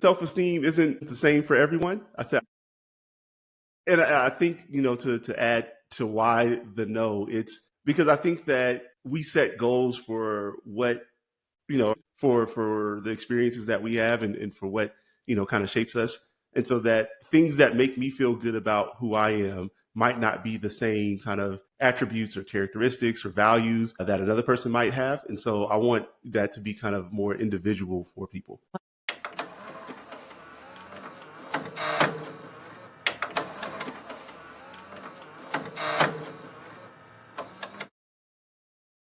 self-esteem isn't the same for everyone. I said, and I think, to add to why the no, it's because I think that we set goals for what, for the experiences that we have and for what, kind of shapes us. And so that things that make me feel good about who I am might not be the same kind of attributes or characteristics or values that another person might have. And so I want that to be kind of more individual for people.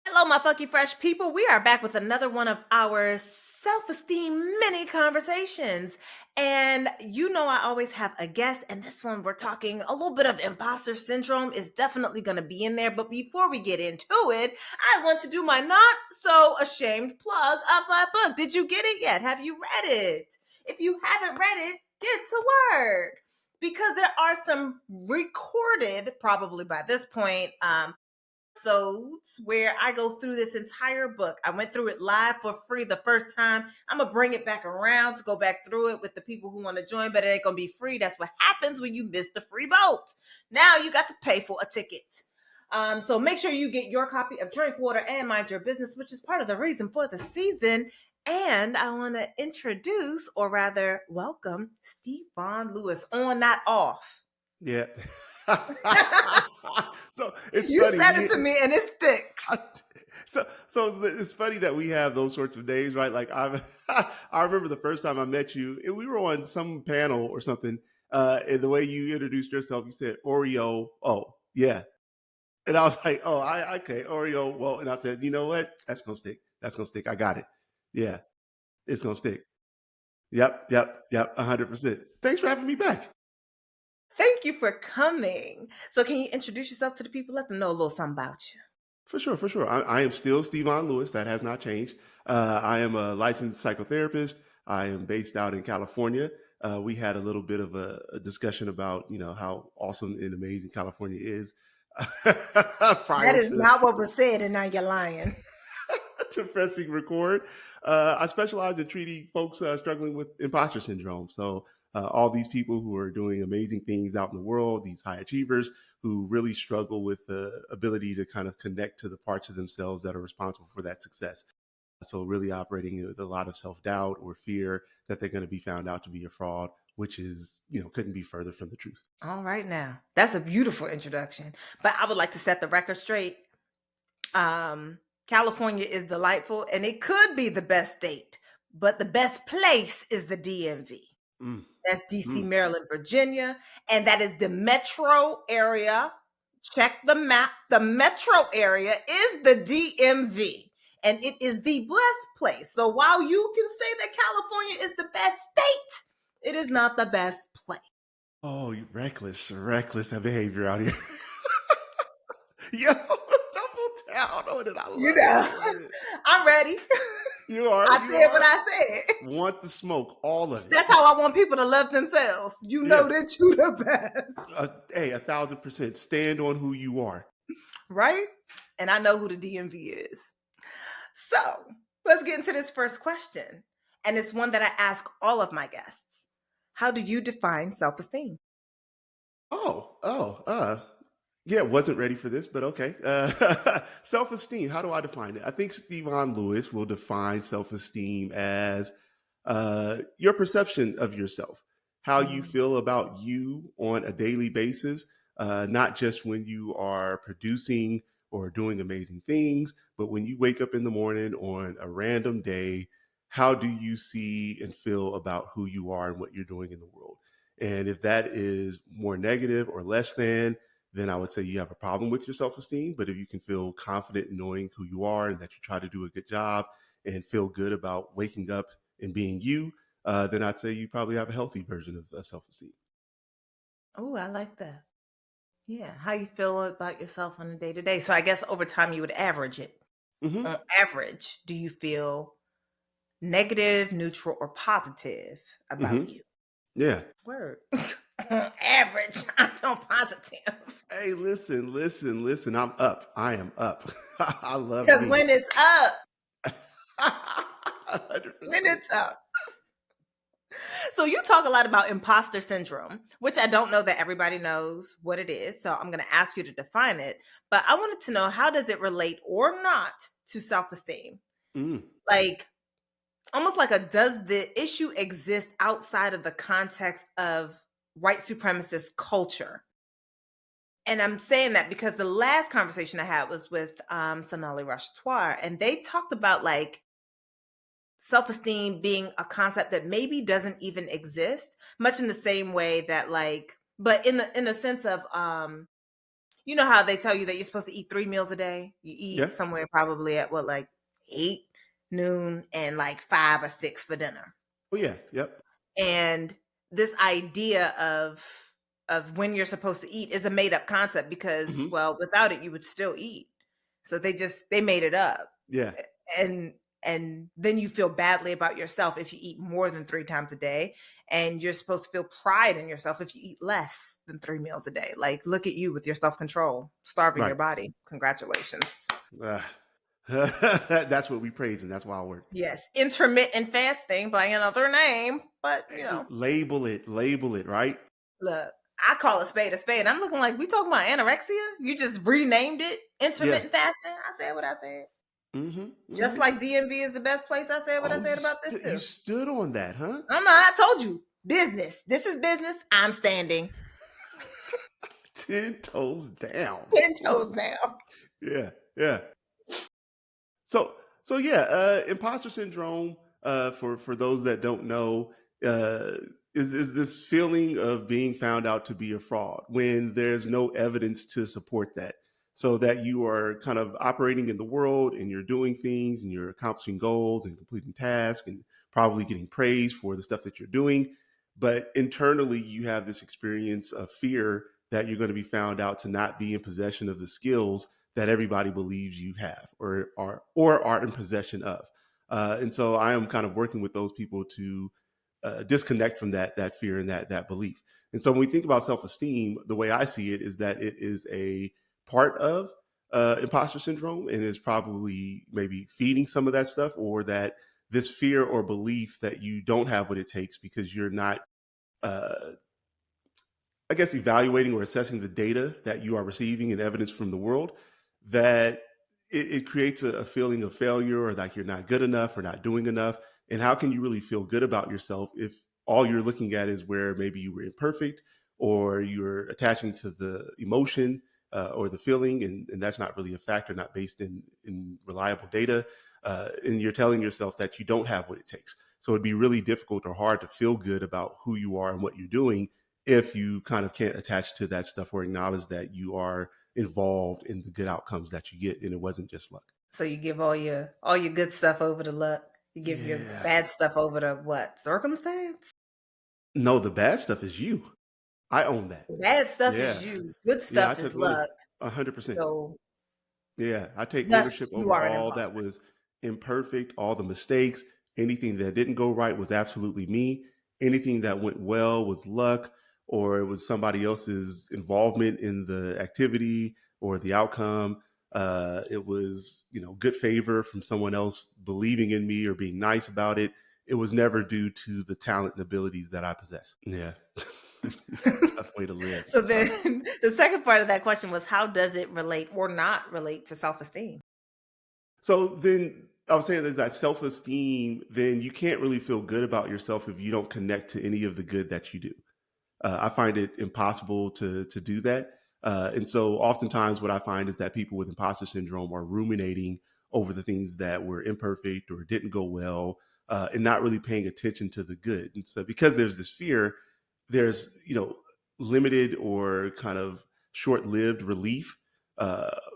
Hello, my funky fresh people. We are back with another one of our Self-Esteem Mini Conversations. And I always have a guest, and this one we're talking a little bit of imposter syndrome is definitely going to be in there. But before we get into it, I want to do my not so ashamed plug of my book. Did you get it yet? Have you read it? If you haven't read it, get to work. Because there are some recorded, probably by this point, episodes where I go through this entire book. I went through it live for free the first time. I'm going to bring it back around to go back through it with the people who want to join, but it ain't going to be free. That's what happens when you miss the free boat. Now you got to pay for a ticket. So make sure you get your copy of Drink Water and Mind Your Business, which is part of the reason for the season. And I want to introduce, or rather welcome, Stevon Lewis on, not off. Yeah. So it's you funny. said it to me and it sticks. So it's funny that we have those sorts of days, right? Like I remember the first time I met you, and we were on some panel or something, and the way you introduced yourself, you said Oreo. Oh, yeah. And I was like, oh, okay, Oreo. Well, and I said, you know what? That's gonna stick. That's gonna stick. I got it. Yeah, it's gonna stick. Yep, 100%. Thanks for having me back. Thank you for coming. So can you introduce yourself to the people? Let them know a little something about you. For sure. I am still Stevon Lewis. That has not changed. I am a licensed psychotherapist. I am based out in California. We had a little bit of a discussion about, how awesome and amazing California is. That is not what was said, and now you're lying. To pressing record. I specialize in treating folks struggling with imposter syndrome. So all these people who are doing amazing things out in the world, these high achievers who really struggle with the ability to kind of connect to the parts of themselves that are responsible for that success. So really operating with a lot of self-doubt or fear that they're going to be found out to be a fraud, which is, couldn't be further from the truth. All right now. That's a beautiful introduction. But I would like to set the record straight. California is delightful, and it could be the best state, but the best place is the DMV. That's DC, Maryland, Virginia, and that is the metro area. Check the map. The metro area is the DMV, and it is the blessed place. So while you can say that California is the best state, it is not the best place. Oh, you reckless behavior out here. Yo, double down on it. I love it. I'm ready. You are. I said what I said. Want the smoke, all of it. That's how I want people to love themselves. You know that you the best. Hey, 1,000%. Stand on who you are. Right? And I know who the DMV is. So let's get into this first question. And it's one that I ask all of my guests. How do you define self-esteem? Yeah, wasn't ready for this, but okay. Self-esteem, how do I define it? I think Stevon Lewis will define self-esteem as your perception of yourself, how you feel about you on a daily basis, not just when you are producing or doing amazing things, but when you wake up in the morning on a random day, how do you see and feel about who you are and what you're doing in the world? And if that is more negative or less than, then I would say you have a problem with your self-esteem. But if you can feel confident in knowing who you are and that you try to do a good job and feel good about waking up and being you, then I'd say you probably have a healthy version of self-esteem. Oh, I like that. Yeah. How you feel about yourself on a day-to-day. So I guess over time you would average it. Mm-hmm. On average, do you feel negative, neutral, or positive about you? Yeah. Word. On average, I feel positive. Hey, listen. I'm up. I am up. I love because when it's up, 100%. when it's up. So you talk a lot about imposter syndrome, which I don't know that everybody knows what it is. So I'm going to ask you to define it. But I wanted to know, how does it relate or not to self-esteem? Mm, Like, almost like a, does the issue exist outside of the context of white supremacist culture? And I'm saying that because the last conversation I had was with Sonali Rashtoir, and they talked about like self-esteem being a concept that maybe doesn't even exist, much in the same way that like, but in the sense of you know how they tell you that you're supposed to eat 3 meals a day? You yeah. eat somewhere probably at what, like 8, noon, and like 5 or 6 for dinner. Oh yeah. Yep. And this idea of when you're supposed to eat is a made up concept because, Hmm. well, without it you would still eat. So they made it up. Yeah. And then you feel badly about yourself if you eat more than 3 times a day, and you're supposed to feel pride in yourself if you eat less than 3 meals a day. Like, look at you with your self-control, starving your Right. body. Congratulations. Uh, that's what we praise, and that's why I work. Yes, intermittent fasting by another name, but Label it, right? look, I call a spade. I'm looking like, we talking about anorexia? You just renamed it Yeah. intermittent fasting. I said what I said. Hmm. Just Hmm. like DMV is the best place, I said what I Oh, said about this you too. stood on that, huh? I'm not, I told you, business. This is business. I'm standing 10 toes down. 10 Ooh, toes down. yeah, yeah. So so yeah, imposter syndrome. For those that don't know, uh, is this feeling of being found out to be a fraud when there's no evidence to support that. So that you are kind of operating in the world and you're doing things and you're accomplishing goals and completing tasks and probably getting praise for the stuff that you're doing. But internally, you have this experience of fear that you're going to be found out to not be in possession of the skills that everybody believes you have or are in possession of. And so I am kind of working with those people to disconnect from that fear and that belief. And so when we think about self esteem, the way I see it is that it is a part of imposter syndrome and is probably maybe feeding some of that stuff, or that this fear or belief that you don't have what it takes because you're not uh, I guess, evaluating or assessing the data that you are receiving and evidence from the world, that it creates a feeling of failure or like you're not good enough or not doing enough. And how can you really feel good about yourself if all you're looking at is where maybe you were imperfect or you're attaching to the emotion or the feeling, and that's not really a factor, not based in reliable data. And you're telling yourself that you don't have what it takes. So it'd be really difficult or hard to feel good about who you are and what you're doing if you kind of can't attach to that stuff or acknowledge that you are involved in the good outcomes that you get and it wasn't just luck. So you give all your good stuff over to luck. You give your Yeah. bad stuff over to what? Circumstance? No, the bad stuff is you. I own that. Bad stuff is Yeah. you. Good Yeah, I stuff is took owner luck. 100%. So Yeah, I take thus ownership you over are an all that imposter. was imperfect, all the mistakes, anything that didn't go right was absolutely me. Anything that went well was luck, or it was somebody else's involvement in the activity or the outcome. It was, good favor from someone else believing in me or being nice about it. It was never due to the talent and abilities that I possess. Yeah. Tough way to live. So Tough. then the second part of that question was, how does it relate or not relate to self-esteem? So then I was saying there's that self esteem, then you can't really feel good about yourself if you don't connect to any of the good that you do. I find it impossible to do that. And so oftentimes what I find is that people with imposter syndrome are ruminating over the things that were imperfect or didn't go well, and not really paying attention to the good. And so because there's this fear, there's, limited or kind of short-lived relief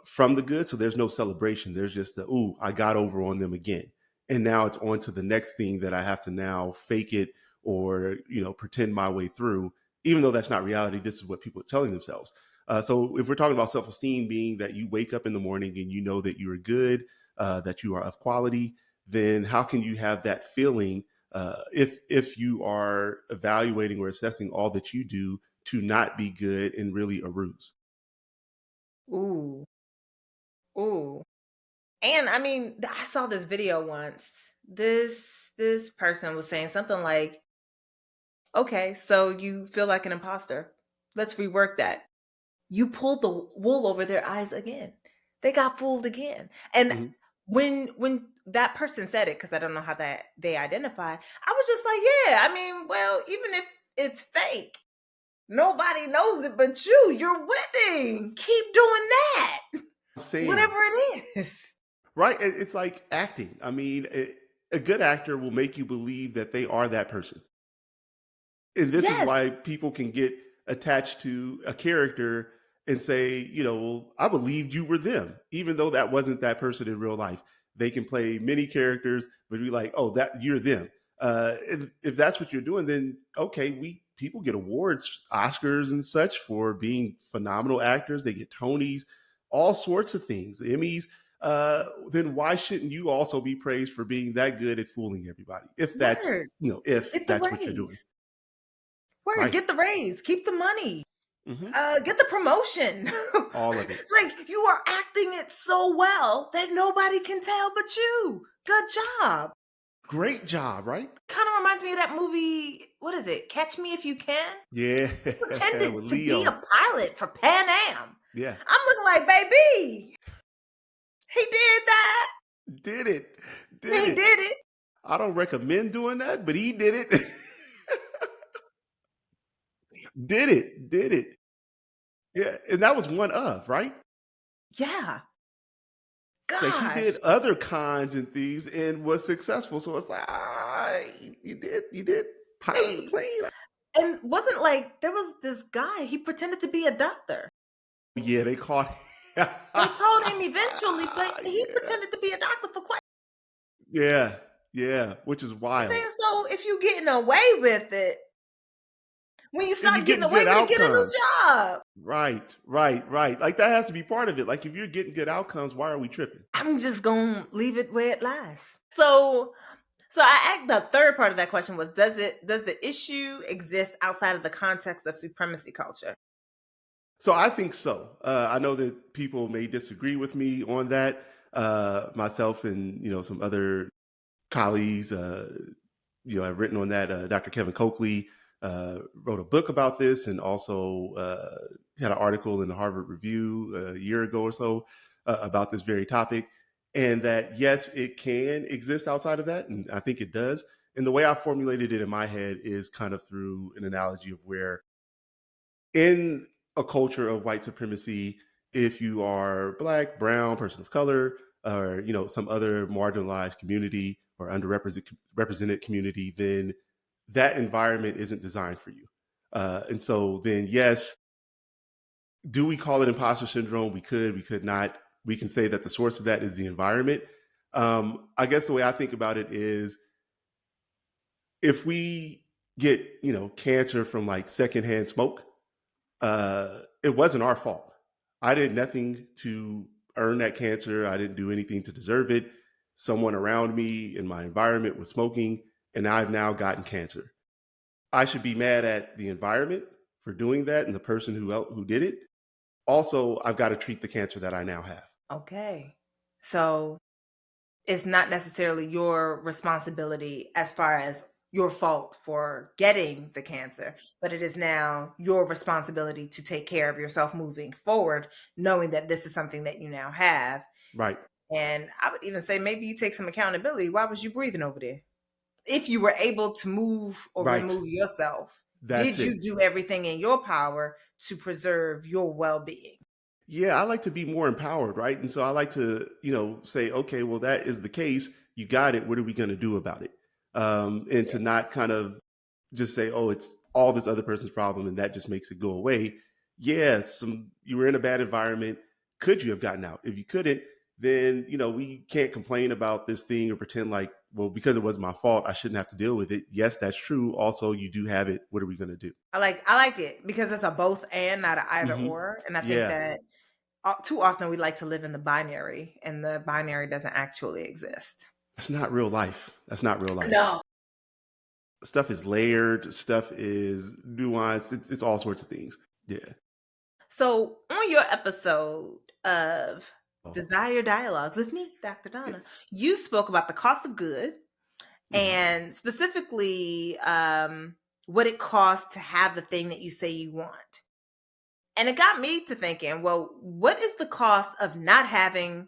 from the good. So there's no celebration. There's just ooh, I got over on them again. And now it's on to the next thing that I have to now fake it or, pretend my way through, even though that's not reality. This is what people are telling themselves. So if we're talking about self-esteem being that you wake up in the morning and you know that you are good, that you are of quality, then how can you have that feeling if you are evaluating or assessing all that you do to not be good and really a ruse? Ooh, ooh. And I mean, I saw this video once. This person was saying something like, Okay, so you feel like an imposter. Let's rework that. You pulled the wool over their eyes again. They got fooled again. And Mhm. when that person said it, because I don't know how that they identify, I was just like, yeah, I mean, well, even if it's fake, nobody knows it but you. You're winning. Keep doing that. I'm saying, Whatever it is. right? It's like acting. I mean, a good actor will make you believe that they are that person. And this is Yes. why people can get attached to a character and say, well, I believed you were them, even though that wasn't that person in real life. They can play many characters, but be like, oh, that you're them. And if that's what you're doing, then okay, we people get awards, Oscars and such for being phenomenal actors. They get Tonys, all sorts of things, Emmys. Then why shouldn't you also be praised for being that good at fooling everybody? If that's Word. if Get the that's what you're doing, raise. Word. right? Get the raise. Keep the money. Hmm. Get the promotion. All of it. Like you are acting it so well that nobody can tell but you. Good job. Great job, right? Kind of reminds me of that movie. What is it? Catch Me If You Can. Yeah, He with pretended to be a Leo. pilot for Pan Am. Yeah, I'm looking like, baby, he did that. did it, did He it. did it. I don't recommend doing that, but he did it. Did it, did it. Yeah, and that was one of, right? Yeah. Like he did Gosh. other kinds and things and was successful. So it's like, you did pilot the Hey. plane. And wasn't like there was this guy, he pretended to be a doctor. Yeah, they caught. They caught him eventually, but he Yeah, pretended to be a doctor for quite yeah, yeah, which is I'm wild. saying. So if you getting away with it, when you And you're stop getting getting away good with it, get a new outcomes. job. Right, right, right. Like that has to be part of it. Like if you're getting good outcomes, why are we tripping? I'm just gonna leave it where it lies. So I asked the third part of that question was does the issue exist outside of the context of supremacy culture? So I think so. I know that people may disagree with me on that. Myself and some other colleagues, have written on that. Dr. Kevin Coakley wrote a book about this, and also had an article in the Harvard Review a year ago or so about this very topic. And that yes, it can exist outside of that, and I think it does. And the way I formulated it in my head is kind of through an analogy of where in a culture of white supremacy, if you are black, brown, person of color, or some other marginalized community or underrepresented represented community, then that environment isn't designed for you. And so then, yes, do we call it imposter syndrome? We could not. We can say that the source of that is the environment. I guess the way I think about it is if we get cancer from like secondhand smoke, it wasn't our fault. I did nothing to earn that cancer. I didn't do anything to deserve it. Someone around me in my environment was smoking, and I've now gotten cancer. I should be mad at the environment for doing that and the person who did it. Also, I've got to treat the cancer that I now have. Okay. So it's not necessarily your responsibility as far as your fault for getting the cancer, but it is now your responsibility to take care of yourself moving forward, knowing that this is something that you now have. Right, And I would even say maybe you take some accountability. Why was you breathing over there? If you were able to move or right. remove yourself, That's did it. you do everything in your power to preserve your well being? Yeah, I like to be more empowered, right? And so I like to, say, okay, well, that is the case. You got it. What are we going to do about it? And Yeah. to not kind of just say, oh, it's all this other person's problem and that just makes it go away. Yes, you were in a bad environment. Could you have gotten out? If you couldn't, then we can't complain about this thing or pretend like, well, because it was my fault, I shouldn't have to deal with it. Yes, that's true. Also, you do have it. What are we going to do? I like it because it's a both and not an either Hmm. or. And I think Yeah, that too often we like to live in the binary, and the binary doesn't actually exist. that's not real life. That's not real life. No. Stuff is layered, stuff is nuanced, it's all sorts of things. Yeah. So on your episode of Oh, Desire Dialogues with me, Dr. yeah. Donna, you spoke about the cost of good Mhm. and specifically what it costs to have the thing that you say you want. And it got me to thinking, well, what is the cost of not having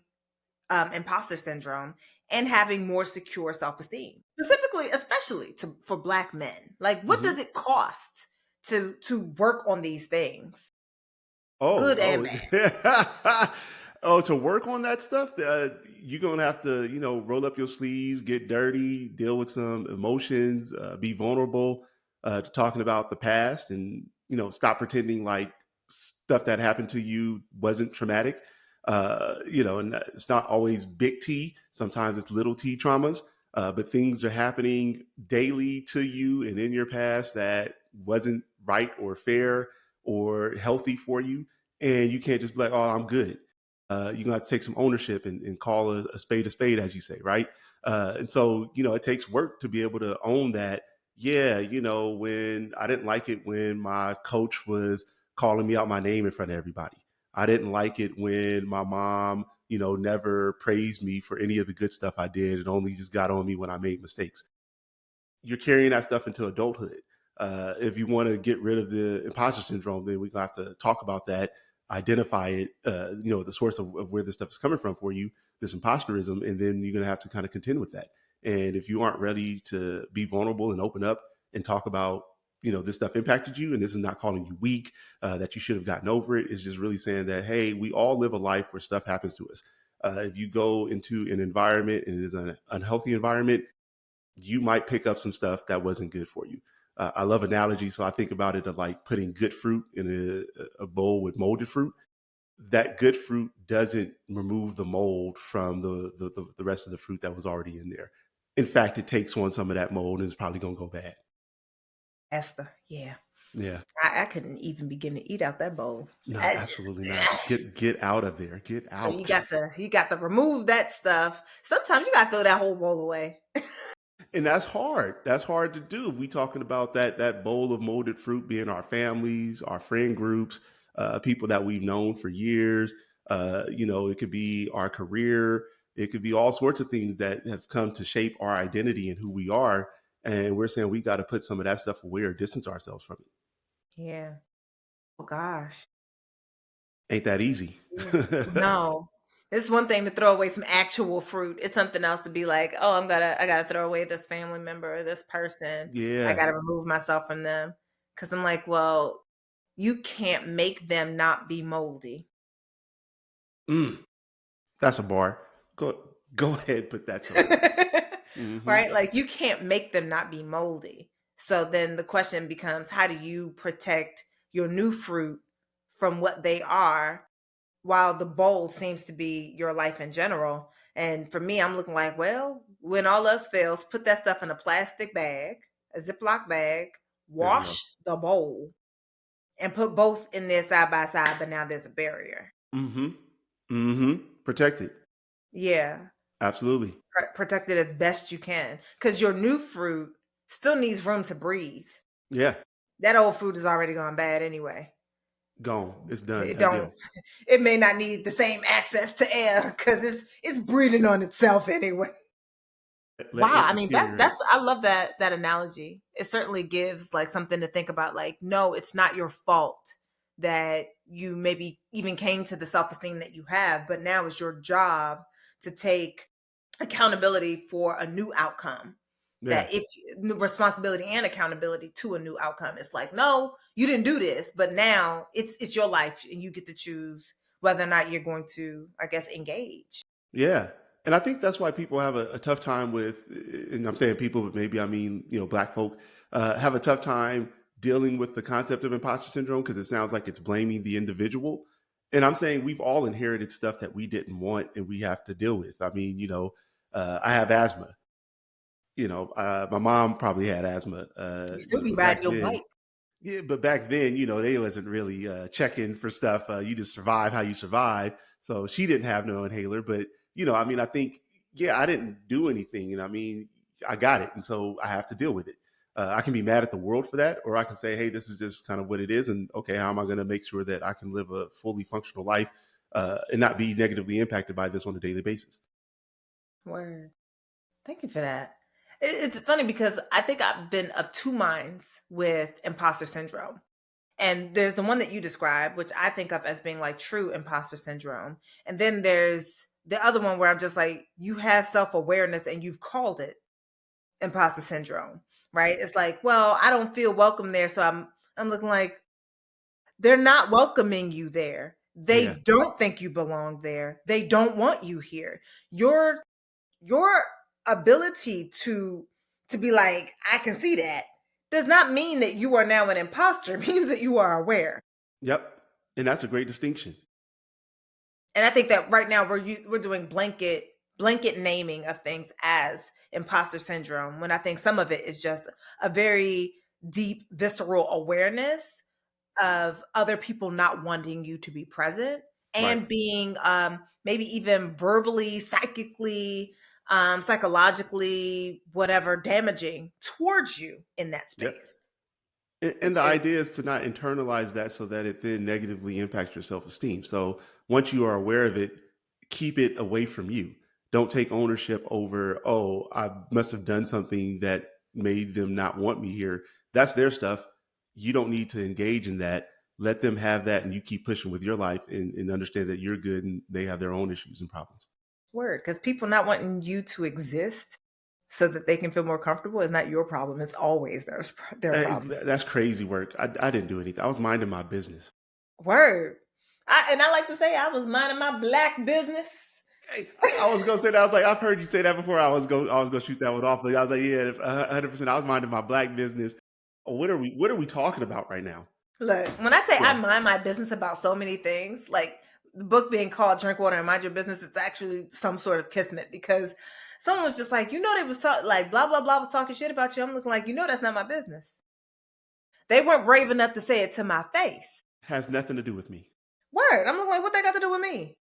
imposter syndrome and having more secure self-esteem, specifically, especially for Black men? Like, what Hmm. does it cost to work on these things, good and Oh, bad? oh, oh, to work on that stuff, you're gonna have to, roll up your sleeves, get dirty, deal with some emotions, be vulnerable to talking about the past, and stop pretending like stuff that happened to you wasn't traumatic. And it's not always big T. Sometimes it's little T traumas. But things are happening daily to you and in your past that wasn't right or fair or healthy for you, and you can't just be like, "Oh, I'm good." You're gonna have to take some ownership and call a spade, as you say, right? And so, it takes work to be able to own that. Yeah, when I didn't like it when my coach was calling me out my name in front of everybody. I didn't like it when my mom, never praised me for any of the good stuff I did and only just got on me when I made mistakes. You're carrying that stuff into adulthood. If you want to get rid of the imposter syndrome, then we're gonna have to talk about that, identify it, the source of where this stuff is coming from for you, this imposterism, and then you're gonna have to kind of contend with that. And if you aren't ready to be vulnerable and open up and talk about, this stuff impacted you, and this is not calling you weak, that you should have gotten over it. It's just really saying that, hey, we all live a life where stuff happens to us. If you go into an environment and it is an unhealthy environment, you might pick up some stuff that wasn't good for you. I love analogies, so I think about it of like putting good fruit in a bowl with molded fruit. That good fruit doesn't remove the mold from the rest of the fruit that was already in there. In fact, it takes on some of that mold and it's probably going to go bad. Esther, yeah. Yeah, I couldn't even begin to eat out that bowl. no, I absolutely not. just, Get out of there. Get so out. you got to remove that stuff. Sometimes you got to throw that whole bowl away. And that's hard. That's hard to do. If we talking about that bowl of molded fruit being our families, our friend groups, people that we've known for years. It could be our career. It could be all sorts of things that have come to shape our identity and who we are. And we're saying we got to put some of that stuff away or distance ourselves from it. Yeah. Oh gosh. Ain't that easy? Yeah. No. It's one thing to throw away some actual fruit. It's something else to be like, oh, I gotta throw away this family member or this person. I Yeah. gotta remove myself from them. Cause I'm like, well, you can't make them not be moldy. Mm, that's a bar. Go ahead, put that somewhere. Hmm. Right? Like you can't make them not be moldy. So then the question becomes, how do you protect your new fruit from what they are while the bowl seems to be your life in general? And for me, I'm looking like, well, when all else fails, put that stuff in a plastic bag, a Ziploc bag, There we go. wash the bowl, and put both in there side by side, but now there's a barrier. Hmm. Hmm. Protect it. Yeah. Absolutely. Protect it as best you can, because your new fruit still needs room to breathe. Yeah. That old fruit is already gone bad anyway. Gone. It's done. It don't. Adieu. It may not need the same access to air because it's breathing on itself anyway. Let Wow, it I mean deteriorate. I love that analogy. It certainly gives like something to think about. Like, no, it's not your fault that you maybe even came to the self-esteem that you have, but now it's your job to take accountability for a new outcome. Yeah. That if responsibility and accountability to a new outcome, it's like, no, you didn't do this, but now it's your life and you get to choose whether or not you're going to, I guess, engage. Yeah. And I think that's why people have a tough time with, and I'm saying people, but maybe I mean, black folk have a tough time dealing with the concept of imposter syndrome because it sounds like it's blaming the individual. And I'm saying we've all inherited stuff that we didn't want and we have to deal with. I mean, I have asthma. My mom probably had asthma, You still be but riding back your then, bike. yeah, but back then, they wasn't really checking for stuff. You just survive how you survive. So she didn't have no inhaler, but I mean, I think, yeah, I didn't do anything, and I mean, I got it, and so I have to deal with it. I can be mad at the world for that, or I can say, hey, this is just kind of what it is, and okay, how am I going to make sure that I can live a fully functional life and not be negatively impacted by this on a daily basis? Word. Thank you for that. It's funny because I think I've been of two minds with imposter syndrome. And there's the one that you described, which I think of as being like true imposter syndrome. And then there's the other one where I'm just like, you have self awareness and you've called it imposter syndrome, right? It's like, well, I don't feel welcome there. So I'm looking like they're not welcoming you there. Yeah. They don't think you belong there. They don't want you here. Your ability to be like, I can see that, does not mean that you are now an imposter. It means that you are aware. Yep. And that's a great distinction. And I think that right now we're doing blanket naming of things as imposter syndrome, when I think some of it is just a very deep visceral awareness of other people not wanting you to be present Right. and being maybe even verbally, psychically, psychologically, whatever, damaging towards you in that Yep. space. And It's the very idea is to not internalize that so that it then negatively impacts your self-esteem. So once you are aware of it, keep it away from you. Don't take ownership over, oh, I must have done something that made them not want me here. That's their stuff. You don't need to engage in that. Let them have that and you keep pushing with your life and understand that you're good and they have their own issues and problems. word, because people not wanting you to exist so that they can feel more comfortable is not your problem. It's always their problem. That's crazy work. I didn't do anything. I was minding my business. Word. I like to say I was minding my black business. Hey, I was gonna say that. I was like, I've heard you say that before. I was gonna shoot that one off. Like, I was like, yeah, 100%. I was minding my black business. What are we talking about right now? Look, when I say I Yeah, mind my business about so many things, like the book being called Drink Water and Mind Your Business, it's actually some sort of kismet because someone was just like, they was talking like blah blah blah was talking shit about you. I'm looking like, that's not my business. They weren't brave enough to say it to my face. has nothing to do with me. Word. I'm looking like, what that got to do with me?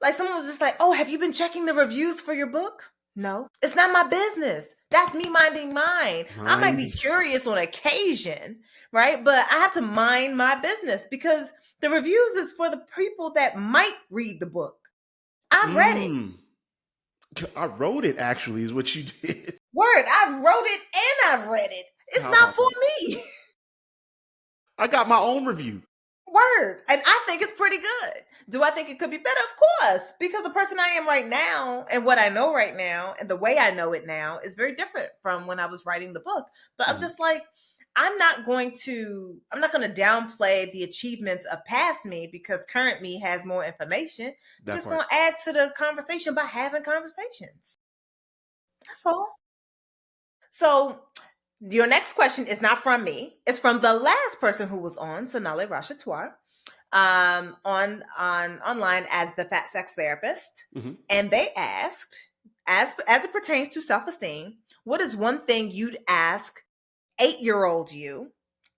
Like someone was just like, oh, have you been checking the reviews for your book? No, it's not my business. That's me minding mine. I might be Mind. curious on occasion, right? But I have to mind my business because the reviews is for the people that might read the book. I've read it. Mm, I wrote it. Actually, is what you did. Word, I wrote it and I've read it. It's How not about for that? me. I got my own review. Word. And I think it's pretty good. Do I think it could be better? Of course, because the person I am right now and what I know right now and the way I know it now is very different from when I was writing the book. But I'm Mhm. just like, I'm not going to downplay the achievements of past me because current me has more information. We're That just part. going to add to the conversation by having conversations. That's all. So your next question is not from me. It's from the last person who was on, Sonale Rashatoir, on online as the fat sex therapist, Hmm. and they asked, as it pertains to self esteem, what is one thing you'd ask 8-year-old you,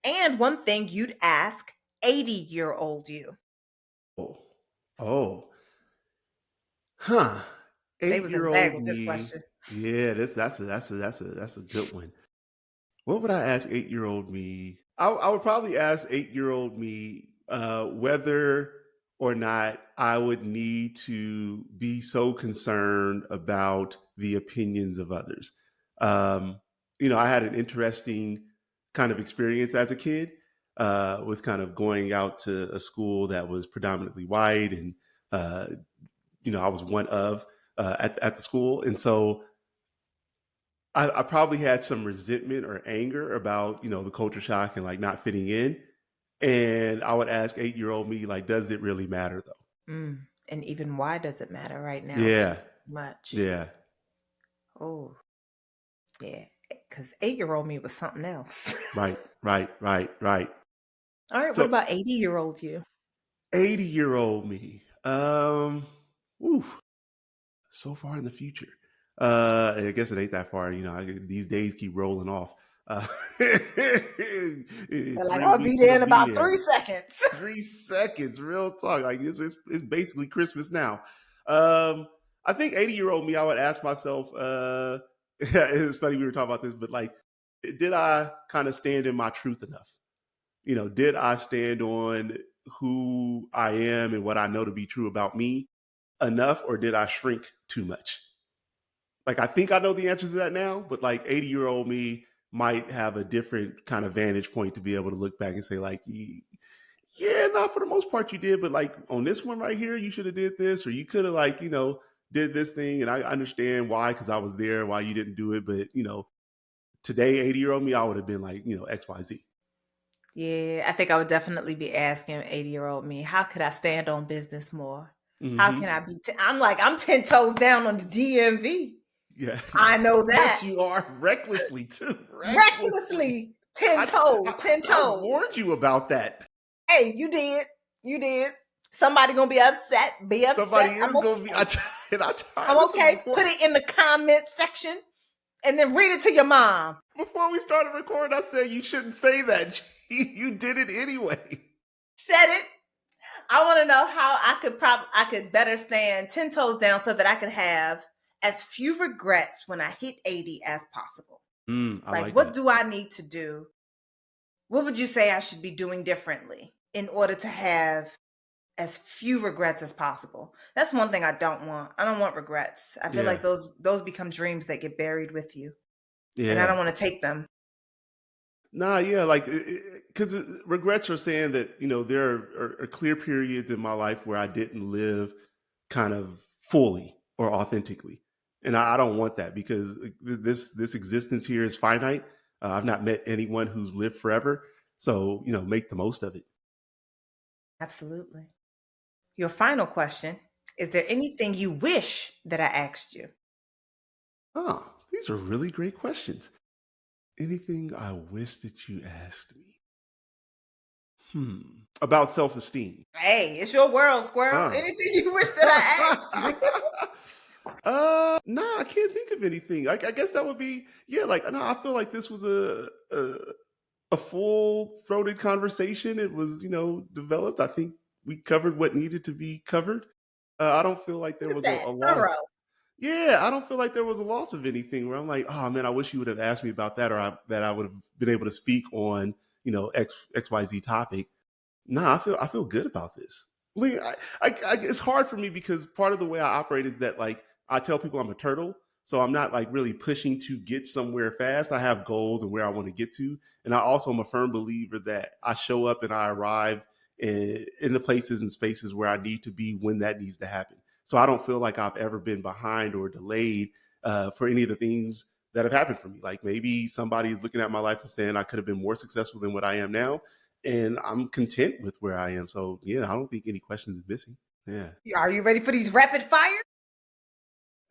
and one thing you'd ask 80-year-old you? Oh, oh, huh. They was in the bag 8-year-old with this me. question. Yeah, that's a good one. What would I ask 8-year-old me? I would probably ask 8-year-old me whether or not I would need to be so concerned about the opinions of others. Um, I had an interesting kind of experience as a kid with kind of going out to a school that was predominantly white, and uh, I was one of at the school, and so I probably had some resentment or anger about, the culture shock and like not fitting in. And I would ask 8-year-old me, like, does it really matter though? And even why does it matter right now so Yeah. much? Yeah. Oh, yeah. Because 8-year-old me was something else. Right. Right. Right. Right. All right. What So about 80-year-old you? 80-year-old me. Woo, so far in the future. I guess it ain't that far. These days keep rolling off. They're like, 3 weeks I'll be there it'll in be about there. 3 seconds. 3 seconds, real talk. Like it's basically Christmas now. I think 80-year-old me, I would ask myself, it's funny we were talking about this, but like, did I kind of stand in my truth enough? Did I stand on who I am and what I know to be true about me enough, or did I shrink too much? Like I think I know the answer to that now, but like 80-year-old me might have a different kind of vantage point to be able to look back and say like, yeah, not for the most part you did, but like on this one right here, you should have did this, or you could have like, did this thing, and I understand why because I was there, why you didn't do it, but today, 80-year-old me, I would have been like, XYZ. Yeah, I think I would definitely be asking 80-year-old me, how could I stand on business more? How Hmm. can I be? I'm like, I'm 10 toes down on the DMV. Yeah. I know Yes, that. you are recklessly too. Recklessly. Recklessly 10 I, toes, I 10 I toes. warned you about that. Hey, you did. You did. Somebody gonna be upset. Be Somebody upset. I'm is gonna be. okay. And I tried. I'm Listen, okay. Put it in the comment section and then read it to your mom. before we started recording, I said you shouldn't say that. You did it anyway. Said it. I want to know how I could better stand 10 toes down so that I could have as few regrets when I hit 80 as possible. I Like, like what that. do I need to do? What would you say I should be doing differently in order to have as few regrets as possible? That's one thing I don't want. I don't want regrets. I feel Yeah. like those become dreams that get buried with you, and I Yeah. don't want to take them. Nah, yeah, like because regrets are saying that there are clear periods in my life where I didn't live kind of fully or authentically, and I don't want that because this existence here is finite. I've not met anyone who's lived forever, so make the most of it. Absolutely. Your final question, is there anything you wish that I asked you? Oh, these are really great questions. Anything I wish that you asked me? About self-esteem. Hey, it's your world, squirrel. Ah. Anything you wish that I asked you? Nah, I can't think of anything. I guess that would be yeah. Like, no, I feel like this was a full throated conversation. It was developed. I think we covered what needed to be covered. I don't feel like there Look at was a that. loss. Thorough. Yeah, I don't feel like there was a loss of anything where I'm like, oh man, I wish you would have asked me about that, or that I would have been able to speak on XYZ topic. No, I feel good about this. I mean, it's hard for me because part of the way I operate is that like I tell people I'm a turtle, so I'm not like really pushing to get somewhere fast. I have goals and where I want to get to, and I also am a firm believer that I show up and I arrive in the places and spaces where I need to be when that needs to happen. So I don't feel like I've ever been behind or delayed for any of the things that have happened for me. Like maybe somebody is looking at my life and saying I could have been more successful than what I am now, and I'm content with where I am. So yeah, I don't think any questions is missing. Yeah, Are you ready for these rapid fire?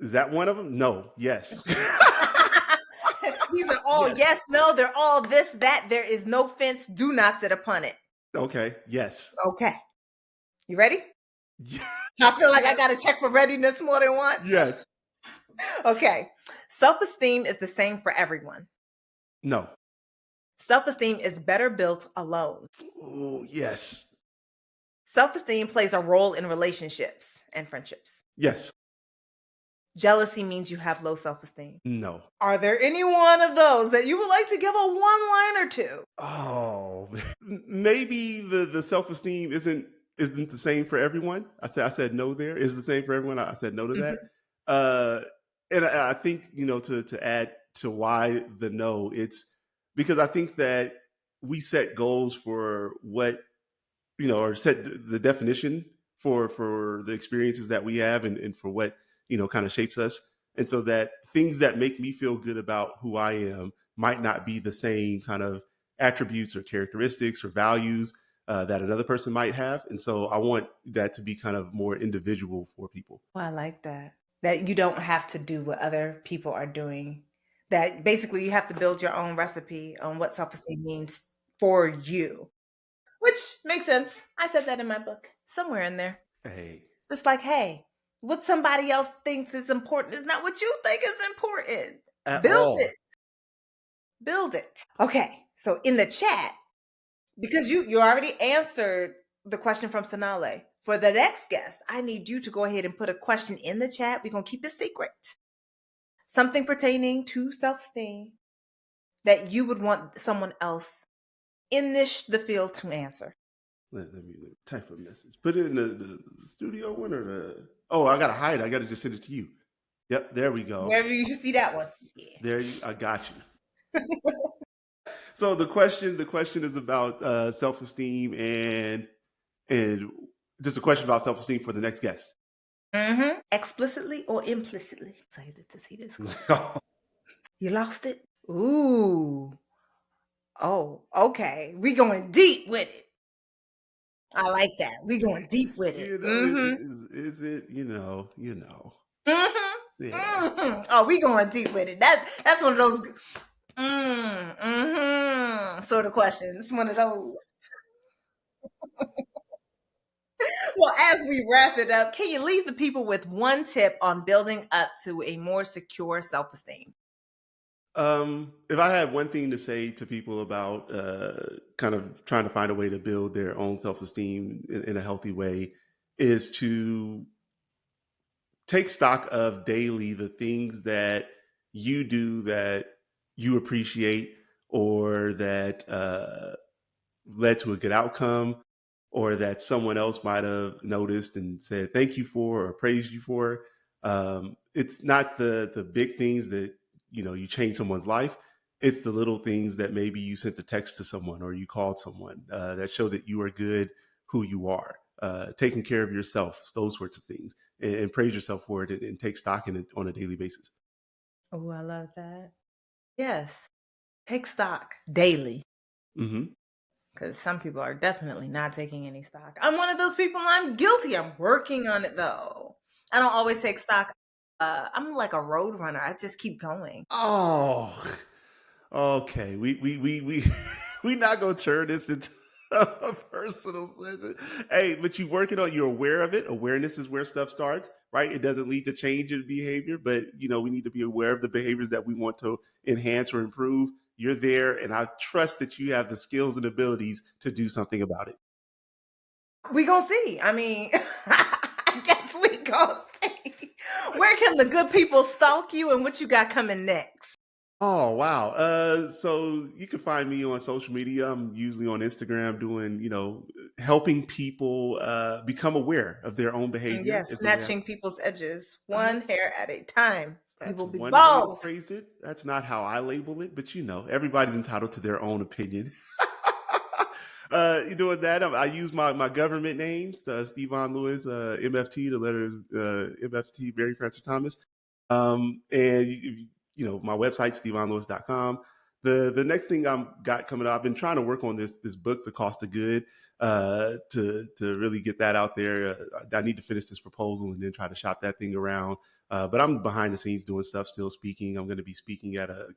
is that one of them? No. Yes. These are all Yes. yes, no, they're all this, that. There is no fence. Do not sit upon it. Okay. Yes. Okay. You ready? Ye- I feel like I yes. got to check for readiness more than once. Yes. Okay. Self esteem is the same for everyone. No. Self esteem is better built alone. Oh yes. Self esteem plays a role in relationships and friendships. Yes. Jealousy means you have low self esteem. No. Are there any one of those that you would like to give a one liner to? Oh, maybe the self esteem isn't the same for everyone. I said no. There is the same for everyone. I said no to that. Mhm. Uh, and I think to add to why the no, it's because I think that we set goals for what or set the definition for the experiences that we have and for what kind of shapes us, and so that things that make me feel good about who I am might not be the same kind of attributes or characteristics or values that another person might have, and so I want that to be kind of more individual for people. Well, I like that. That you don't have to do what other people are doing. That basically you have to build your own recipe on what self esteem means for you, which makes sense. I said that in my book, somewhere in there. Hey, It's like, hey, what somebody else thinks is important is not what you think is important. at Build it. all. Build it. Okay. So in the chat, because you already answered the question from Sanale. For the next guest, I need you to go ahead and put a question in the chat. We're gonna keep it secret. Something pertaining to self-esteem that you would want someone else in the field to answer. Let me type a message. Put it in the studio one or the. Oh, I gotta hide it. I gotta just send it to you. Yep, there we go. Wherever you see that one. Yeah. There you, I got you. So the question is about self-esteem and just a question about self-esteem for the next guest. Explicitly or implicitly? Excited to see this question. You lost it? Ooh. Oh, okay. We going deep with it. I like that. We going deep with it. You know, is it, yeah. Oh, we going deep with it. That's one of those sort of questions. One of those. Well, as we wrap it up, can you leave the people with one tip on building up to a more secure self-esteem? If I had one thing to say to people about kind of trying to find a way to build their own self-esteem in a healthy way, is to take stock of daily the things that you do that you appreciate or that led to a good outcome or that someone else might have noticed and said thank you for or praised you for. It's not the big things that you change someone's life. It's the little things that maybe you sent a text to someone or you called someone that show that you are good who you are, taking care of yourself, those sorts of things, and praise yourself for it and take stock in it on a daily basis. Oh, I love that. Yes. Take stock daily. Hmm. Because some people are definitely not taking any stock. I'm one of those people. I'm guilty. I'm working on it though. I don't always take stock. I'm like a road runner. I just keep going. Oh, okay. We we not gonna turn this into a personal session. Hey, but you working on, you're aware of it. Awareness is where stuff starts, right? It doesn't lead to change in behavior, but we need to be aware of the behaviors that we want to enhance or improve. You're there, and I trust that you have the skills and abilities to do something about it. We gonna see. I mean, I guess we gonna see. Where can the good people stalk you and what you got coming next? Oh wow. So you can find me on social media. I'm usually on Instagram doing, helping people become aware of their own behavior Yes, is the way I snatching people's edges, one hair at a time. We that's will be one way to bald. phrase it. That's not how I label it, but everybody's entitled to their own opinion. You doing that? I use my government names, Stevon Lewis, MFT, the letter MFT, Mary Francis Thomas. And my website, stevonlewis.com. The next thing I'm got coming up, I've been trying to work on this book, The Cost of Good, to really get that out there. I need to finish this proposal and then try to shop that thing around. But I'm behind the scenes doing stuff, still speaking. I'm going to be speaking at a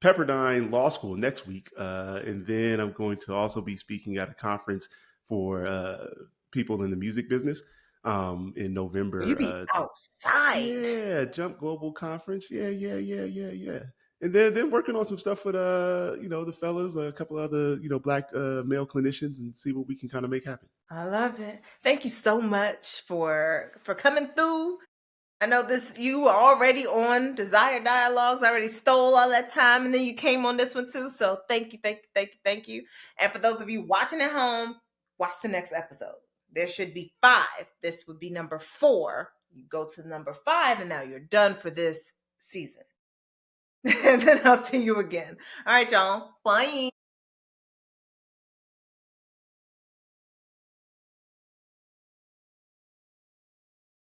Pepperdine Law School next week, and then I'm going to also be speaking at a conference for people in the music business in You November. be outside. Yeah, Jump Global Conference. Yeah, yeah, yeah, yeah, yeah. And then working on some stuff with the fellas, a couple other black male clinicians, and see what we can kind of make happen. I love it. Thank you so much for coming through. I know this, you were already on Desire Dialogues. I already stole all that time, and then you came on this one too. So thank you, thank you, thank you, thank you. And for those of you watching at home, watch the next episode. There should be 5. This would be number 4. You go to number 5, and now you're done for this season. And then I'll see you again. All right, y'all. Bye.